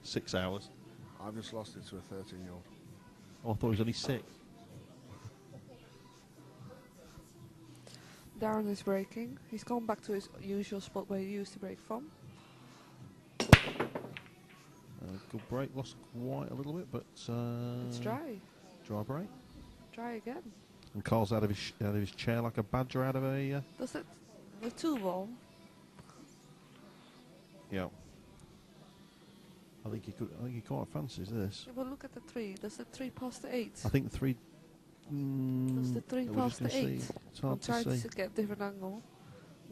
6 hours. I've just lost it to a 13-year-old. Oh, I thought he was only 6. Darren is braking. He's gone back to his usual spot where he used to brake from. Good brake, lost quite a little bit, but It's dry. Dry brake. Dry again. And Karl's out of his chair like a badger out of a. Does it the 2 warm? Yeah. I think he quite fancies this. Yeah, well, look at the 3. Does the 3 pass the 8? I think the 3. Does the 3 pass the 8? It's hard I'm trying to see. to get different angle.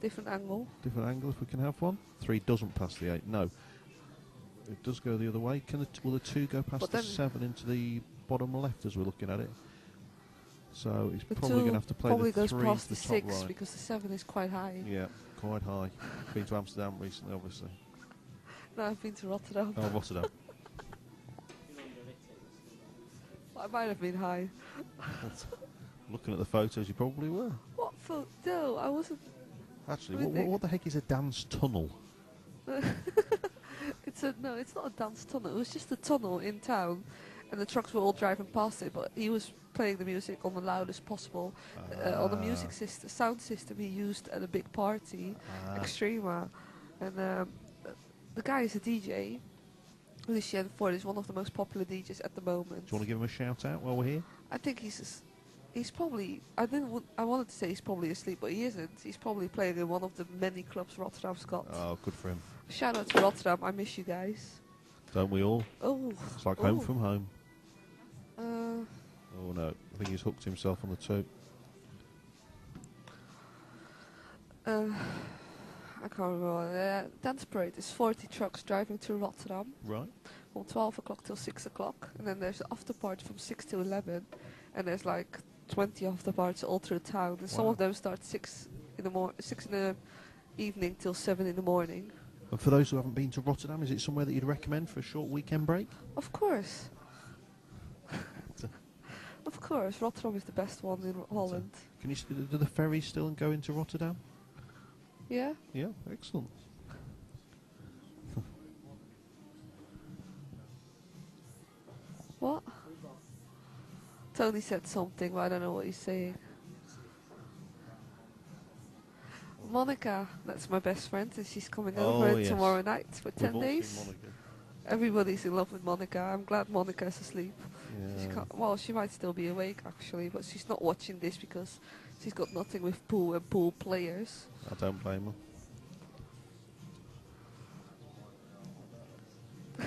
Different angle. Different angle if we can have one. 3 doesn't pass the 8. No. It does go the other way. Will the 2 go past the 7 into the bottom left as we're looking at it? So he's probably going to have to play the 3 goes past to the top 6 right. because the 7 is quite high. Yeah, quite high. Been to Amsterdam recently, obviously. No, I've been to Rotterdam. Oh, Rotterdam. I might have been high. Looking at the photos, you probably were. What photo? No, I wasn't. Actually, what the heck is a dance tunnel? No, it's not a dance tunnel. It was just a tunnel in town, and the trucks were all driving past it. But he was playing the music on the loudest possible, on the music system, sound system he used at a big party, Extrema, and the guy is a DJ. Lucien Ford is one of the most popular DJs at the moment. Do you want to give him a shout out while we're here? I think he's probably. I wanted to say he's probably asleep, but he isn't. He's probably playing in one of the many clubs Rotterdam's got. Oh, good for him. Shout out to Rotterdam. I miss you guys. Don't we all? Oh. It's like home from home. Uh, Oh no, I think he's hooked himself on the 2. I can't remember. Dance parade is 40 trucks driving to Rotterdam Right. from 12 o'clock till 6 o'clock, and then there's the after party from 6 till 11, and there's like 20 after parties all through town, and some Wow. of them start 6 in the evening till 7 in the morning. And for those who haven't been to Rotterdam, is it somewhere that you'd recommend for a short weekend break? Of course. Of course, Rotterdam is the best one in Holland. Can you do the ferries still go into Rotterdam? Yeah? Yeah, excellent. What? Tony said something, but I don't know what he's saying. Monica, that's my best friend, and she's coming over yes. tomorrow night for 10 We've all seen days. Monica. Everybody's in love with Monica. I'm glad Monica's asleep. Yeah. Well, she might still be awake actually, but she's not watching this because she's got nothing with pool and pool players. I don't blame her.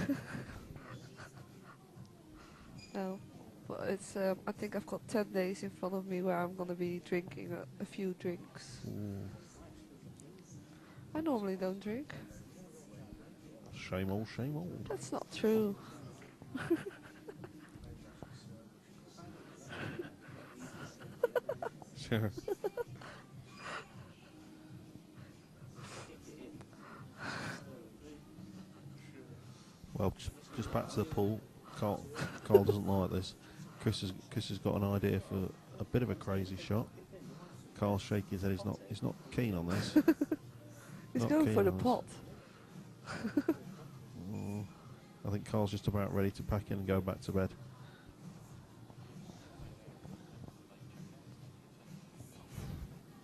No, but it's. I think I've got 10 days in front of me where I'm gonna be drinking a few drinks. Ooh. I normally don't drink. Shame old, shame old. That's not true. Sure. Well, just back to the pool. Karl doesn't like this. Chris has got an idea for a bit of a crazy shot. Karl's shaking his head. He's not keen on this. He's Not going keen for the on this. pot. I think Karl's just about ready to pack in and go back to bed.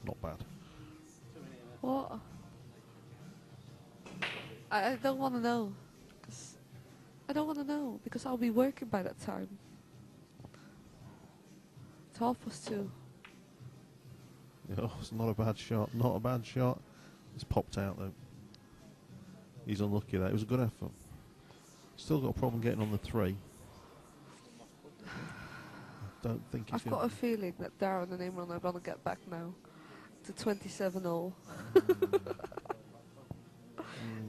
Not bad. What? I don't want to know. I don't want to know because I'll be working by that time. It's 2:30. Oh, it's not a bad shot. Not a bad shot. It's popped out though. He's unlucky there. It was a good effort. Still got a problem getting on the 3. I don't think he's I've got a feeling that Darren and Imran are going to get back now to 27-all. At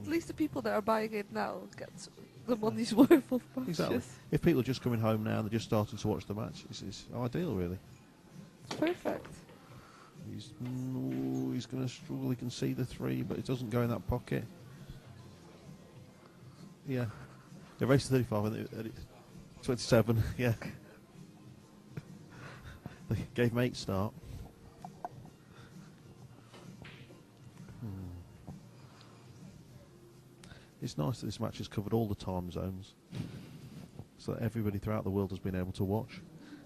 least the people that are buying it now get the money's worth of matches. Exactly. If people are just coming home now and they're just starting to watch the match, it's ideal, really. It's perfect. He's going to struggle. He can see the 3, but it doesn't go in that pocket. Yeah. They raced to 35 and 27. Yeah. They gave him 8 start. It's nice that this match has covered all the time zones, so that everybody throughout the world has been able to watch.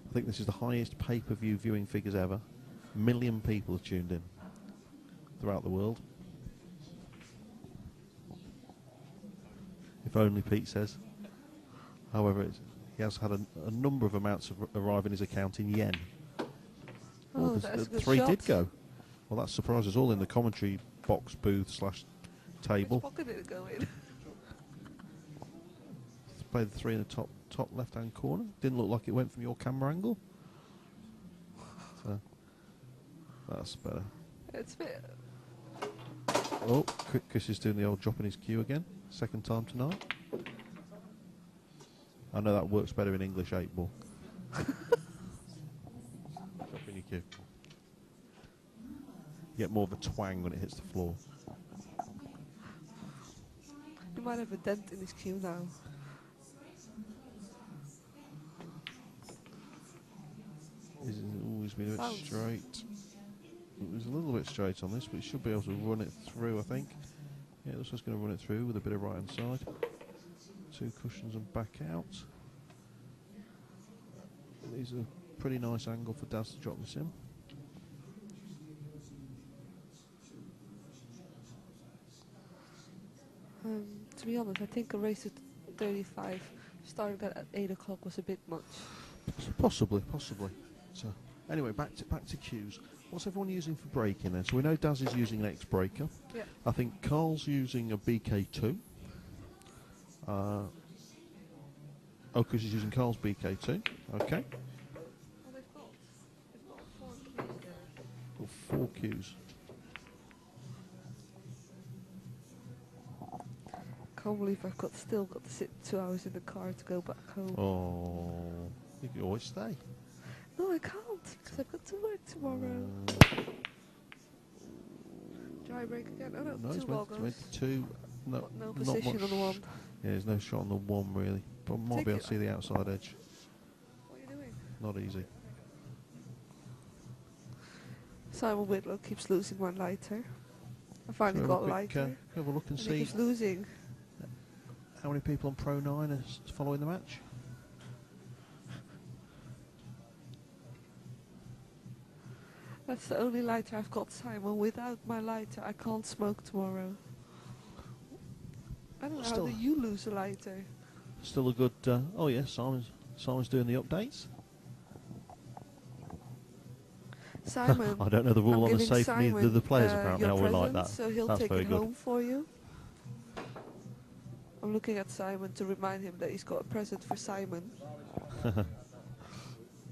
I think this is the highest pay-per-view viewing figures ever. 1 million people have tuned in throughout the world. If only Pete says. However, he has had a number of amounts arrive in his account in yen. Oh, that's a good 3 shot. did go. Well, that surprised us all in the commentary box booth / table. Which pocket did it go in? Play the 3 in the top left-hand corner. Didn't look like it went from your camera angle. So that's better. It's a bit... Oh, Chris is doing the old dropping his cue again. Second time tonight. I know that works better in English 8-ball. Dropping your cue. You get more of a twang when it hits the floor. You might have a dent in his cue now. It's always been a bit Bounce. straight. It was a little bit straight on this, but it should be able to run it through, I think. Yeah, this was going to run it through with a bit of right-hand side. 2 cushions and back out. These are a pretty nice angle for Daz to drop this in. To be honest, I think a race at 35 starting that at 8 o'clock was a bit much. Possibly. So, anyway, back to cues. What's everyone using for braking then? So we know Daz is using an X-Breaker. Yeah. I think Karl's using a BK2. Chris is using Karl's BK2. Okay. Well, they've got 4 cues there. Got 4 cues. Can't believe I've still got to sit 2 hours in the car to go back home. Oh, you can always stay. No, I can't, because I've got to work tomorrow. Dry break again? Oh no, it's 2 meant logos. to 2. No, Got no not position much. on the 1. Yeah, there's no shot on the 1 really. But might Take be able it. to see the outside edge. What are you doing? Not easy. Simon Whitlow keeps losing one lighter. I finally Shall we got a have a quick, lighter. have a look and And he see keeps losing. how many people on Pro 9 are following the match. That's the only lighter I've got, Simon. Without my lighter, I can't smoke tomorrow. I don't know, how Still- do you lose a lighter? Still a good. Oh yeah, Simon's doing the updates. Simon, I don't know the I'm rule on the giving safe Simon, neither the players apparently. your How we like present, that. so he'll That's take very it good. home for you. I'm looking at Simon to remind him that he's got a present for Simon.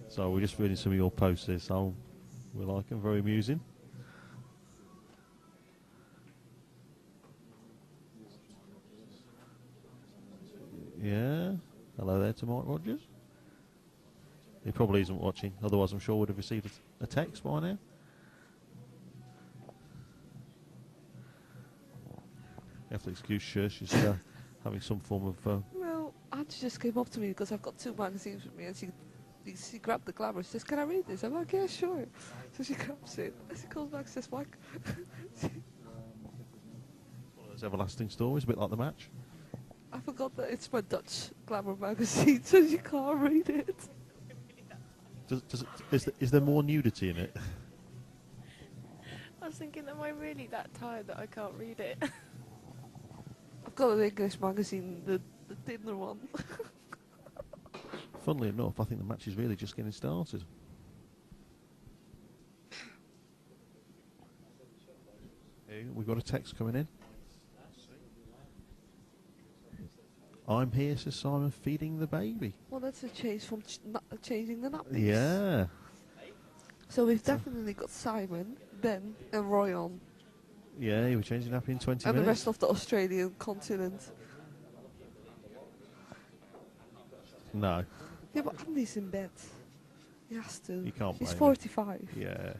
So we're just reading some of your posts here, so we like them. Very amusing. Yeah. Hello there to Mike Rogers. He probably isn't watching, otherwise I'm sure would have received a text by now. You have to excuse Sher, she's having some form of... Well, Auntie just came up to me because I've got 2 magazines with me, and she grabbed the Glamour. She says, "Can I read this?" I'm like, "Yeah, sure." So she grabs it, and she calls back and says, "Mike." one of those everlasting stories, a bit like the match. I forgot that it's my Dutch Glamour magazine, so you can't read it. Is there more nudity in it? I was thinking, am I really that tired that I can't read it? I've got an English magazine, the thinner one. Funnily enough, I think the match is really just getting started. Hey, we've got a text coming in. I'm here, says Simon, feeding the baby. Well, that's a change from changing the nappies. Yeah. So we've definitely got Simon, Ben, and Roy on, Yeah, you were changing up in 20 and the minutes. rest of the Australian continent. No, Yeah, but Andy's in bed. He has to. You can't He's blame him. 45. yeah.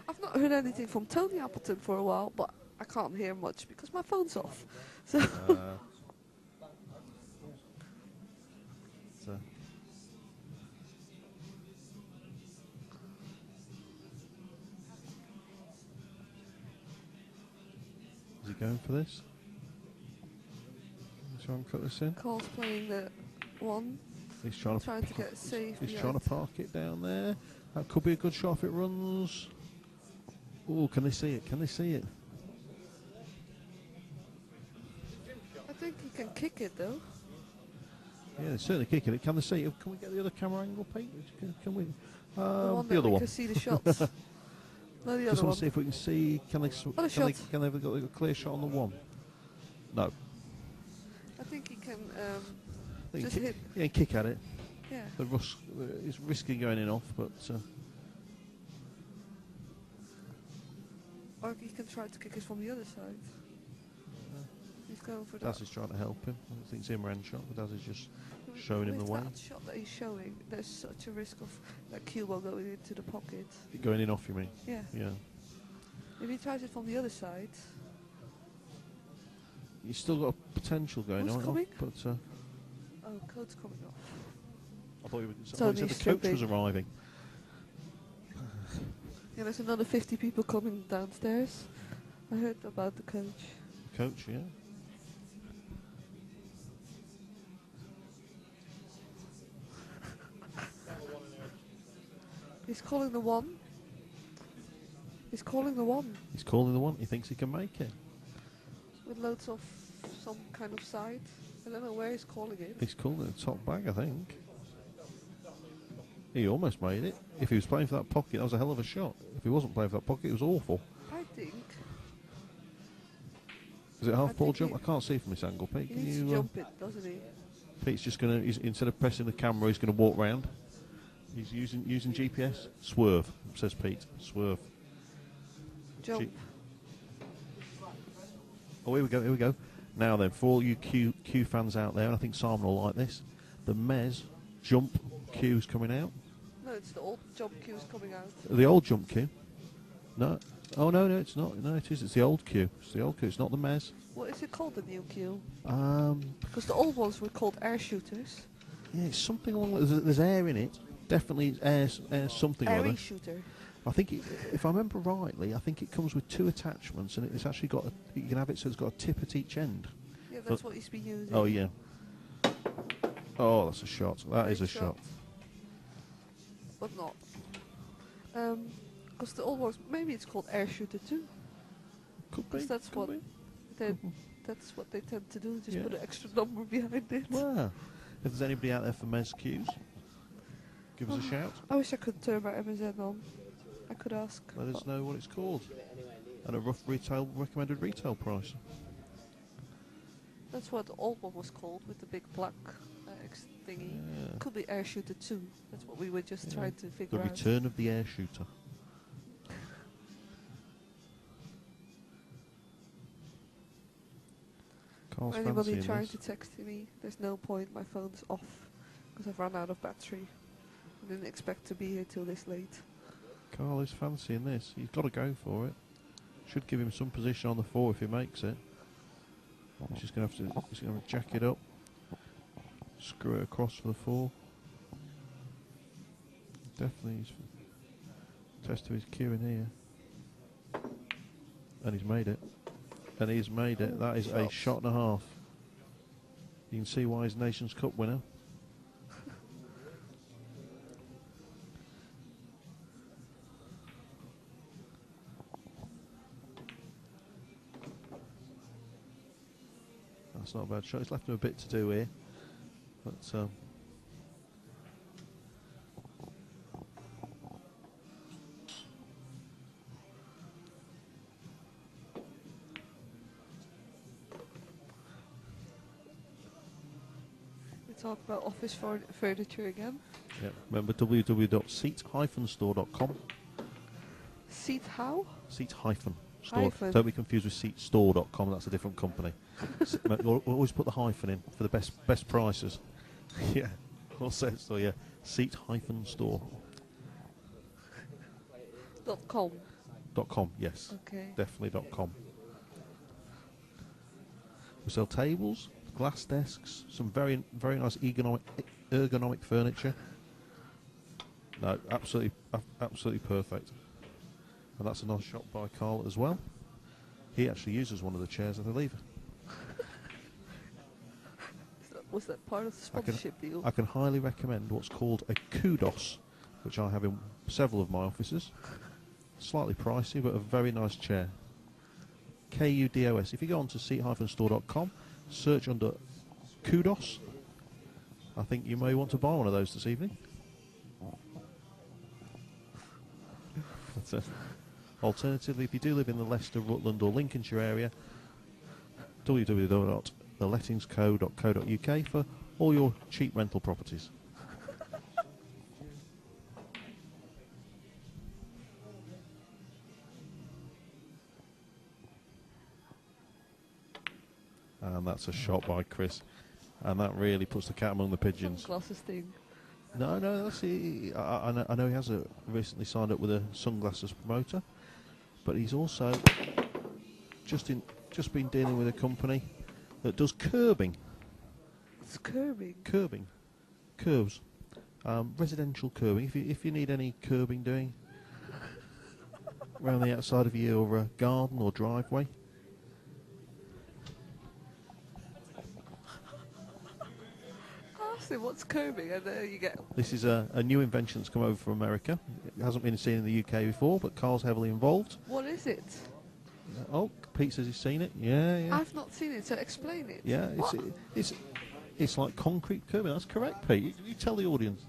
I've not heard anything from Tony Appleton for a while, but I can't hear much because my phone's off. So So going for this. Let's try and cut this in. Karl's playing the 1. He's trying to get safe. He's trying to park it down there. That could be a good shot if it runs. Oh, can they see it? Can they see it? I think he can kick it though. Yeah, they're certainly kicking it. Can they see it? Can we get the other camera angle, Pete? Can we? The one The that other we one. can see the shots. No, the Just other want one. to see if we can see. Can they? Other shot. Can they have got a clear shot on the 1? No. I think he can They can just hit. Yeah, kick at it. Yeah. It's risky going in off, but Or he can try to kick it from the other side. He's going for that. Daz is trying to help him. I think it's Imran shot, but Daz is just showing him the With way. that shot that he's showing, there's such a risk of that cue ball going into the pocket. Going in off, you mean? Yeah. Yeah. If he tries it from the other side, You've still got a potential going Who's on, coming? but oh, code's coming off. I thought you It's said only the coach stripping. was arriving. Yeah, there's another 50 people coming downstairs. I heard about the coach. Coach, yeah. He's calling the 1. He's calling the 1 He's calling the 1. He thinks he can make it. with loads of some kind of side. I don't know where he's calling it. He's calling it the top bag, I think. He almost made it. If he was playing for that pocket, that was a hell of a shot. If he wasn't playing for that pocket, it was awful. I think Is it a half ball think jump? he- I can't see from this angle, Pete. he Can needs you? to jump it, doesn't he? Pete's just going to, instead of pressing the camera, he's going to walk round. He's using GPS. Swerve, says Pete. Swerve. Jump. Oh, here we go. Now then, for all you Q fans out there, and I think Simon will like this, the Mez jump cue's coming out. No, it's the old jump cues coming out. The old jump cue. No. Oh, no, it's not. No, it is. It's the old cue. It's the old cue. It's not the Mez. What is it called, the new cue? Yeah, Because the old ones were called air shooters. it's something along. There's air in it. Definitely air something or Airy other. shooter. I think, if I remember rightly, I think it comes with 2 attachments, and it's actually got. You can have it so it's got a tip at each end. Yeah, that's what he's been using. Oh yeah. Oh, that's a shot. That is a Great shot. But not. Because the old ones, maybe it's called air shooter too. Could be. Because that's could what be. that's what they tend to do. Just Yeah. put an extra number behind it. Well, if there's anybody out there for Mez cues, give us a shout. I wish I could turn my MSN on. I could ask. Let us know what it's called and a rough recommended retail price. That's what the old one was called, with the big black X thingy. Yeah. Could be air shooter too. That's what we were just Yeah. trying to The figure out. return of the air shooter. Karl's Anybody fancying trying this. to text me, there's no point. My phone's off because I've run out of battery. I didn't expect to be here till this late. Karl is fancying this. He's got to go for it. Should give him some position on the 4 if he makes it. He's just going to have to jack it up, screw it across for the 4. Definitely he's test of his cue in here. And he's made it. And he's made it. That is a shot and a half. You can see why he's Nations Cup winner. That's not a bad shot. He's left him a bit to do here. But We talk about office furniture again. yeah, remember www.seat-store.com. Seat how? Seat-store. Hyphen. Don't be confused with seatstore.com. That's a different company. Always put the hyphen in for the best prices. Yeah. Or set store, yeah. Seat-store.com. .com. Yes. Okay. Definitely .com. We sell tables, glass desks, some very nice ergonomic furniture. No, absolutely perfect. And that's a nice shot by Karl as well. He actually uses one of the chairs at the lever. Was that part of the sponsorship deal? I can highly recommend what's called a kudos, which I have in several of my offices. Slightly pricey, but a very nice chair. KUDOS. If you go on to seat-store.com, search under kudos, I think you may want to buy one of those this evening. That's it. Alternatively, if you do live in the Leicester, Rutland or Lincolnshire area, www.thelettingsco.co.uk for all your cheap rental properties. And that's a shot by Chris. And that really puts the cat among the pigeons. Sunglasses thing. No, that's I know he has recently signed up with a sunglasses promoter, but he's also just been dealing with a company that does curbing. It's curbing. Curves, residential curbing. If you need any curbing doing around the outside of your garden or driveway. What's curbing? And there you get. This is a new invention that's come over from America. It hasn't been seen in the UK before, but Karl's heavily involved. What is it? Oh, Pete says he's seen it. Yeah. I've not seen it, so explain it. Yeah, it's like concrete curbing. That's correct, Pete. You tell the audience.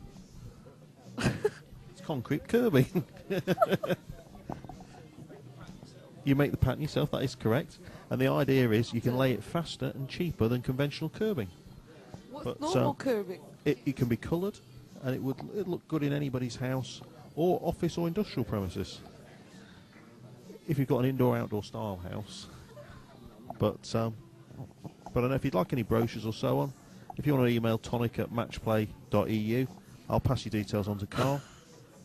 It's concrete curbing. You make the pattern yourself. That is correct. And the idea is you can lay it faster and cheaper than conventional curbing. What's normal curbing? It can be coloured, and it'd look good in anybody's house or office or industrial premises. If you've got an indoor-outdoor style house. But I don't know if you'd like any brochures or so on. If you want to email tonic@matchplay.eu, I'll pass your details on to Karl.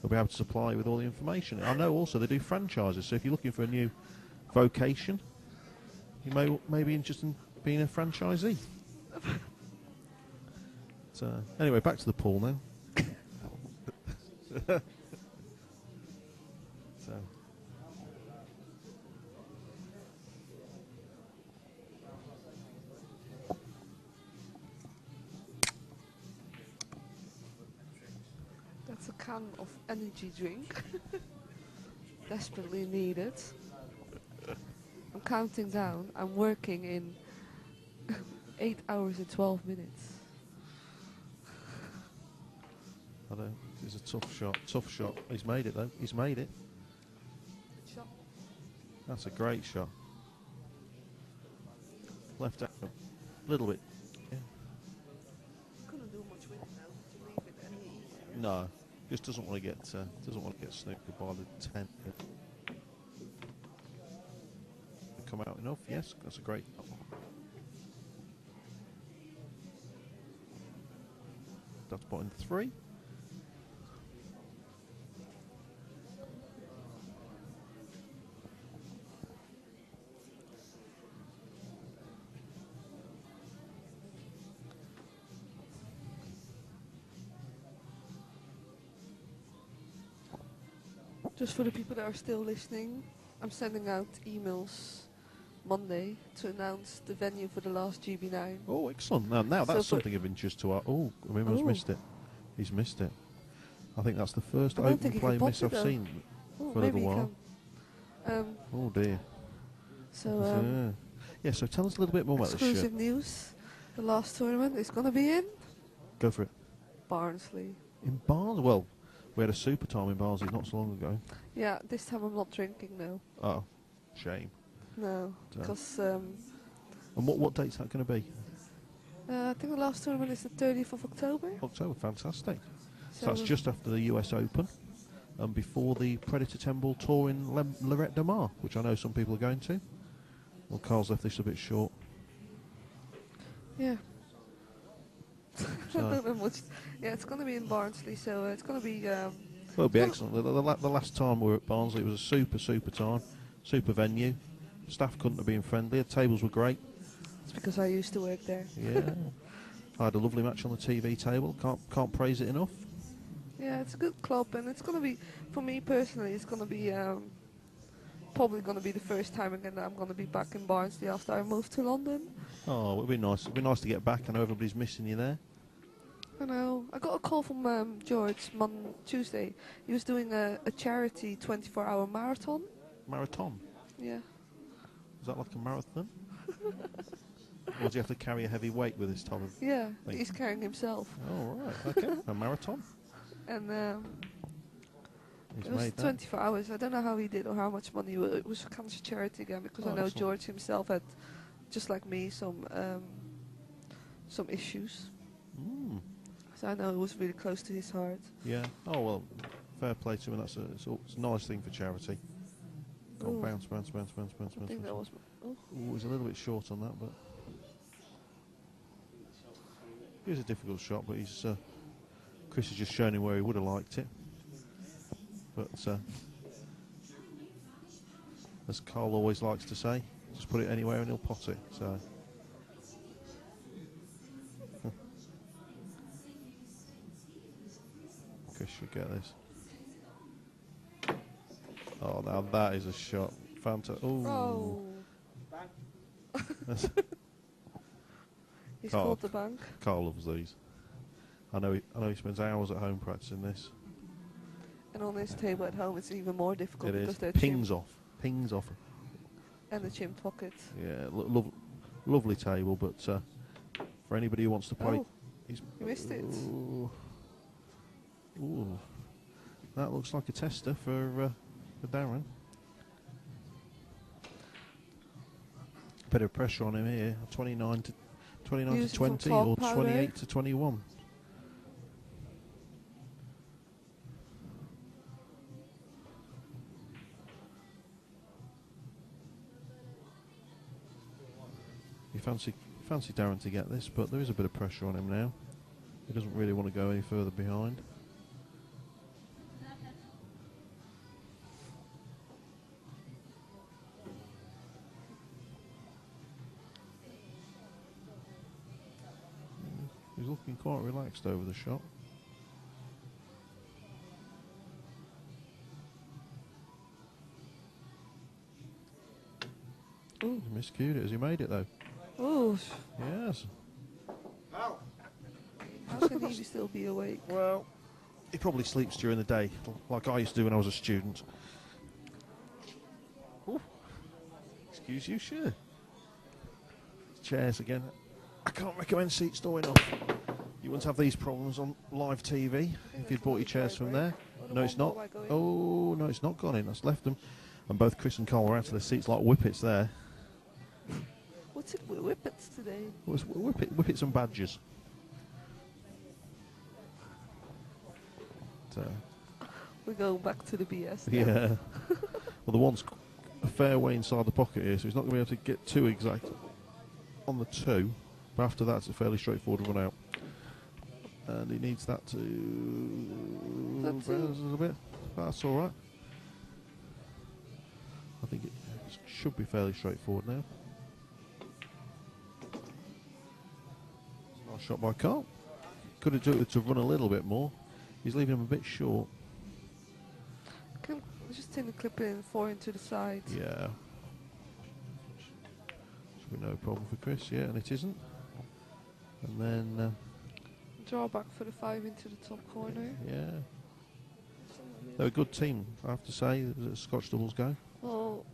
They'll be able to supply you with all the information. I know also they do franchises, so if you're looking for a new vocation, you may be interested in being a franchisee. Anyway, back to the pool now. That's a can of energy drink. Desperately needed. I'm counting down. I'm working in 8 hours and 12 minutes. I know, it's a tough shot. He's made it though, he's made it. Shot. That's a great shot. Left out, a little bit. Yeah. Couldn't do much with it now, to leave it any easier. No, just doesn't want to get snookered by the 10. Come out enough, yes, that's a great. That's bottom 3. Just for the people that are still listening, I'm sending out emails Monday to announce the venue for the last GB9. Oh, excellent. Now that's something of interest to our... Oh, Imran's missed it. He's missed it. I think that's the first open play miss I've seen for a little while. Oh, dear. So, so tell us a little bit more about this shit. Exclusive news. The last tournament is going to be in... Go for it. Barnsley. In Barnsley? Well, we had a super time in Barnsley not so long ago. Yeah, this time I'm not drinking, no. Oh, shame. No, because... And what date's that going to be? I think the last tournament is the 30th of October. October, fantastic. So that's just after the US Open and before the Predator 10 Ball Tour in Lorette de Mar, which I know some people are going to. Well, Karl's left this a bit short. Yeah. I don't know much. Yeah, it's going to be in Barnsley, so it's going to be... well, it'll be excellent. The last time we were at Barnsley, it was a super time, super venue. Staff couldn't have been friendlier. Tables were great. It's because I used to work there. Yeah. I had a lovely match on the TV table. Can't praise it enough. Yeah, it's a good club, and it's going to be, for me personally, it's going to be probably going to be the first time again that I'm going to be back in Barnsley after I move to London. Oh, it'd be nice. It'd be nice to get back. I know everybody's missing you there. I know. I got a call from George Tuesday. He was doing a charity 24-hour marathon. Marathon? Yeah. Is that like a marathon? Or do you have to carry a heavy weight with this type of Yeah, thing? he's carrying himself. Oh, right. Okay. A marathon? And He's it was made that. 24 hours. I don't know how he did or how much money. It was cancer charity again because Oh, I know excellent. George himself had, just like me, some issues. Mm. So I know it was really close to his heart. Yeah. Oh, well, fair play to him. It's a nice thing for charity. Go on, Ooh. bounce. I think that was. Oh, Ooh, he's a little bit short on that, but it was a difficult shot. But he's Chris has just shown him where he would have liked it. But as Karl always likes to say, just put it anywhere and he'll pot it. So. Chris should get this. Oh, now that is a shot. Fantastic. oh. He Karl. scored the bank. Karl loves these. I know he spends hours at home practicing this. And on his table at home, it's even more difficult It because is. they're Pings chimped. off. And the chimp pocket. Yeah, lovely table, but for anybody who wants to play... Oh, you missed it. Ooh. That looks like a tester for Darren. Bit of pressure on him here. 29 to Using some 20 talk or powder. 28 to 21. You fancy Darren to get this, but there is a bit of pressure on him now. He doesn't really want to go any further behind. He's looking quite relaxed over the shot. Ooh. He miscued it. Has he made it though? Ooh. Yes. How can he still be awake? Well, he probably sleeps during the day, like I used to do when I was a student. Ooh. Excuse you, sure. Chairs again. I can't recommend seats door enough. You wouldn't have these problems on live TV if you'd bought your chairs from there. No, it's not. Oh, no, it's not gone in. That's left them. And both Chris and Karl were out of their seats like whippets there. What's it with whippets today? Well, it's whippets and badgers. So, We're going back to the BS. now. yeah. Well, the one's a fair way inside the pocket here, so he's not going to be able to get too exact on the two. But after that, it's a fairly straightforward run out. And he needs that to That's a little bit. That's all right. I think it should be fairly straightforward now. Nice shot by Karl. Could have done it to run a little bit more. He's leaving him a bit short. Can just take the clip in 4 into the side. Yeah. Should be no problem for Chris, yeah, and it isn't. And then, Draw back for the 5 into the top corner. yeah. They're a good team, I have to say, as Scotch doubles go. Well,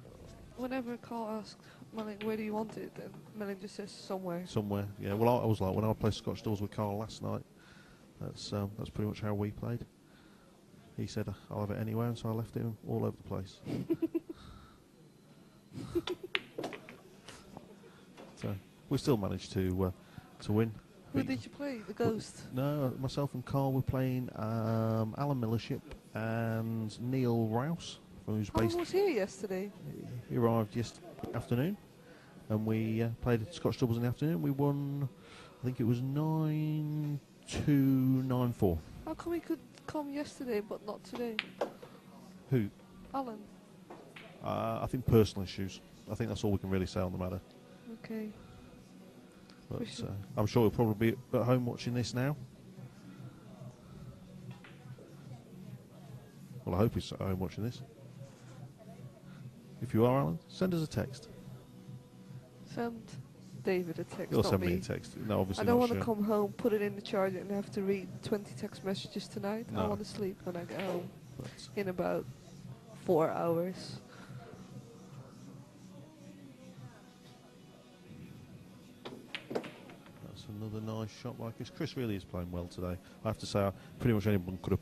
whenever Karl asks Melling, where do you want it? And Melling just says somewhere. Somewhere, yeah. Well, I was like, when I played Scotch doubles with Karl last night, that's pretty much how we played. He said, I'll have it anywhere, and so I left it all over the place. So, we still managed to win. Who did you play? The Ghost? No, myself and Karl were playing Alan Millership and Neil Rouse, who's Karl based. was here yesterday. He arrived yesterday afternoon, and we played Scotch doubles in the afternoon. We won, I think it was 9-2, 9-4. How come he could come yesterday but not today? Who? Alan. I think personal issues. I think that's all we can really say on the matter. Okay. But We should- I'm sure he'll probably be at home watching this now. Well, I hope he's at home watching this. If you are, Alan, send us a text. Send David a text, You'll not send me me. a text. No, obviously I don't not want to sure. come home, put it in the charger, and have to read 20 text messages tonight. I No. want to sleep when I get home But in about 4 hours. that's another nice shot by Chris. Chris really is playing well today. I have to say, pretty much anyone could have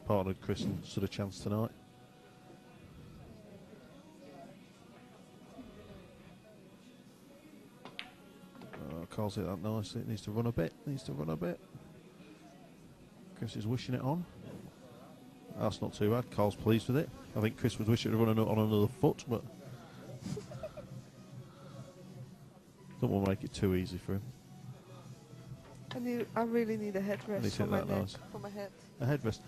partnered Chris and stood a chance tonight. Karl's hit that nicely. It needs to run a bit. Chris is wishing it on. That's not too bad. Karl's pleased with it. I think Chris would wish it to run on another foot, but don't want to make it too easy for him. I really need a headrest He's for hit my that neck, nice. for my head. A headrest.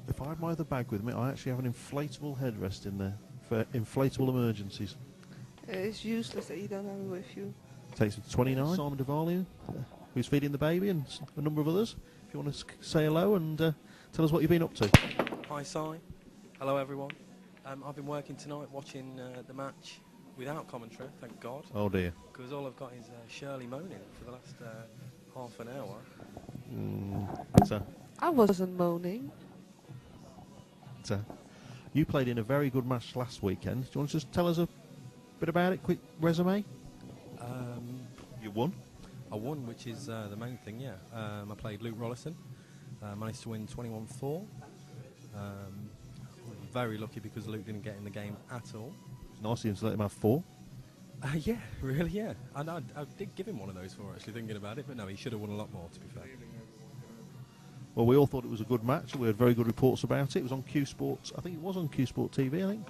If I had my other bag with me, I actually have an inflatable headrest in there for inflatable emergencies. It's useless that you don't have it with you. Takes me to 29. Simon Devalian, who's feeding the baby, and a number of others. If you want to say hello and tell us what you've been up to. Hi, Si. Hello, everyone. I've been working tonight watching the match without commentary, thank God. Oh dear. Because all I've got is Shirley moaning for the last half an hour. I wasn't moaning. You played in a very good match last weekend. Do you want to just tell us a bit about it? Quick resume. You won. I won, which is the main thing, yeah. I played Luke Rollison. Managed to win 21-4. Very lucky because Luke didn't get in the game at all. It's nice of him to let him have 4. Yeah, really, yeah. And I did give him one of those 4, actually, thinking about it. But no, he should have won a lot more, to be fair. Well, we all thought it was a good match. We had very good reports about it. It was on Q Sports. I think it was on Q Sport TV, I think.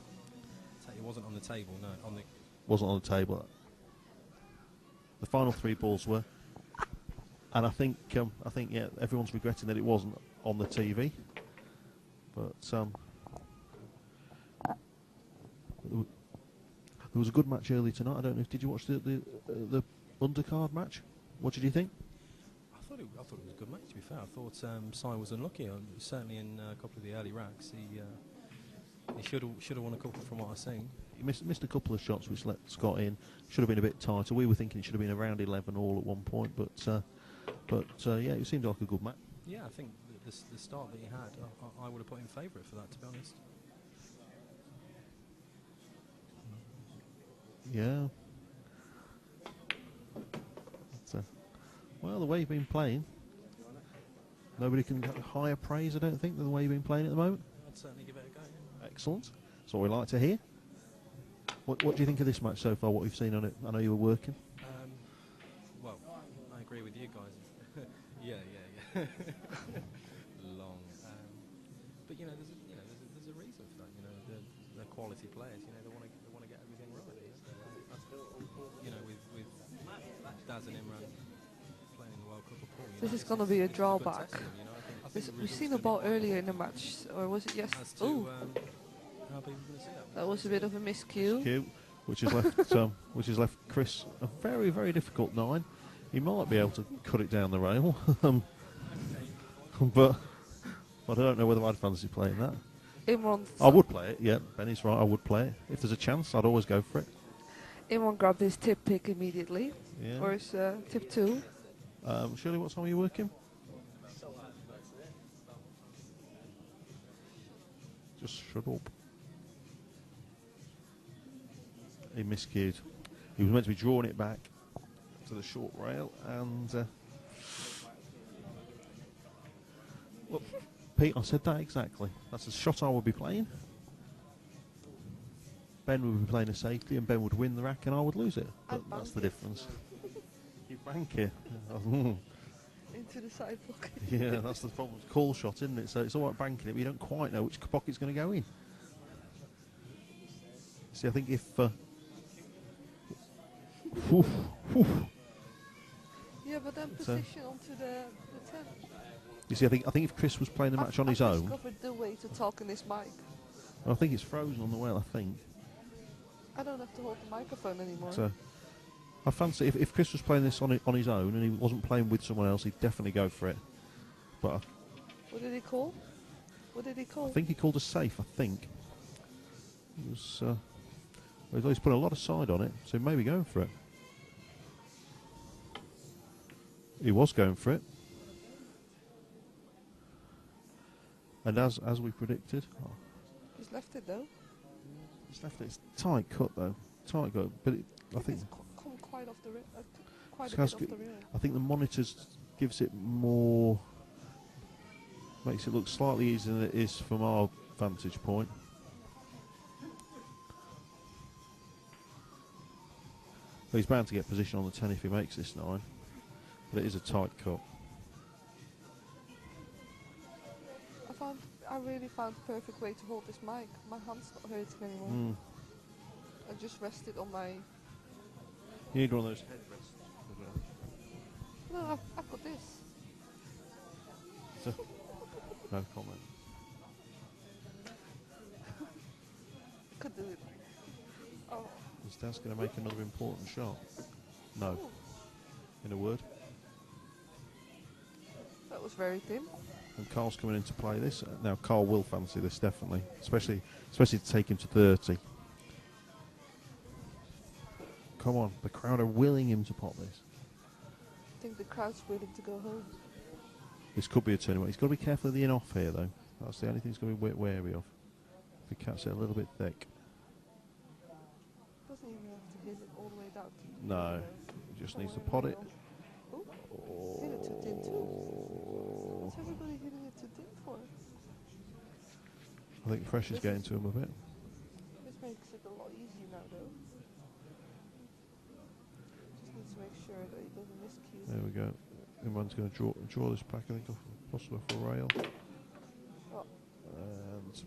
It wasn't on the table, no. Wasn't on the table. The final 3 balls were. And I think yeah, everyone's regretting that it wasn't on the TV. But there was a good match early tonight. I don't know. Did you watch the undercard match? What did you think? I thought it was a good match, to be fair. I thought Si was unlucky. Certainly in a couple of the early racks, he should have won a couple from what I've seen. He missed a couple of shots which let Scott in. Should have been a bit tighter. We were thinking it should have been around 11 all at one point, but yeah, it seemed like a good match. Yeah, I think the start that he had, I would have put in favourite for that, to be honest. Yeah. Well, the way you've been playing, nobody can get higher praise, I don't think, than the way you've been playing at the moment. I'd certainly give it a go. Yeah. Excellent. That's what we like to hear. What do you think of this match so far, what we've seen on it? I know you were working. Well, I agree with you guys. yeah. Long. But there's a reason for that. They're quality players. They want to get everything right. With Daz and Imran playing in the World Cup of Pool. This is going to be a drawback. We've seen a ball earlier in the match, or was it yesterday? Oh, that was a bit of a miscue. Which has left Chris a very, very difficult 9. He might be able to cut it down the rail, but I don't know whether I'd fancy playing that. Imran, I would play it. Yeah, Benny's right. I would play it if there's a chance. I'd always go for it. Imran grabbed his tip pick immediately, Yeah. or his tip 2. Shirley, what time are you working? Just shut up. He miscued. He was meant to be drawing it back to the short rail, and well, Pete, I said that exactly. That's the shot I would be playing. Ben would be playing a safety, and Ben would win the rack, and I would lose it. But that's the difference. You bank it. Into the side pocket. Yeah, that's the problem. Call shot, isn't it? So it's all right banking it, but you don't quite know which pocket's going to go in. See, I think if... Yeah, but then position onto the 10. You see, I think if Chris was playing the match on his I've own... discovered the way to talk in this mic. I think it's frozen on the well, I think. I don't have to hold the microphone anymore. So I fancy if Chris was playing this on his own and he wasn't playing with someone else, he'd definitely go for it. But What did he call? What did he call? I think he called a safe, I think. It was... Well, he's put a lot of side on it, so he may be going for it. He was going for it. And as we predicted, He's left it though. he's left it. It's tight cut though, tight cut. But I think It's come quite off the quite a So bit that's off good. the rear. I think the monitors gives it more, makes it look slightly easier than it is from our vantage point. But he's bound to get position on the 10 if he makes this 9. But it is a tight cut. I really found the perfect way to hold this mic. My hand's not hurting anymore. Mm. I just rested on my. You need one of those headrests. No, I've got this. So, no comment. Could do it. Oh. Is Daz going to make another important shot? No. Ooh, In a word. that was very thin. And Karl's coming in to play this. Now Karl will fancy this definitely, especially to take him to 30. Come on, the crowd are willing him to pop this. I think the crowd's willing to go home. This could be a turning point. He's got to be careful of the in-off here though. That's the only thing he's got to be wary of. If he caps it a little bit thick. Doesn't even have to hit it all the way down. No, he just needs to pot it. Oh, hit it too thin too. What's everybody hitting it too thin for? I think the pressure's getting to him a bit. This makes it a lot easier now though. Just needs to make sure that he doesn't miscue. There we go. Imran's going to draw this back, I think, off possibly off a rail. Oh. And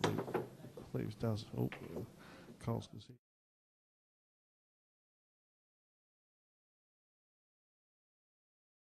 I believe it was Daz. Oh, Karl's going to see.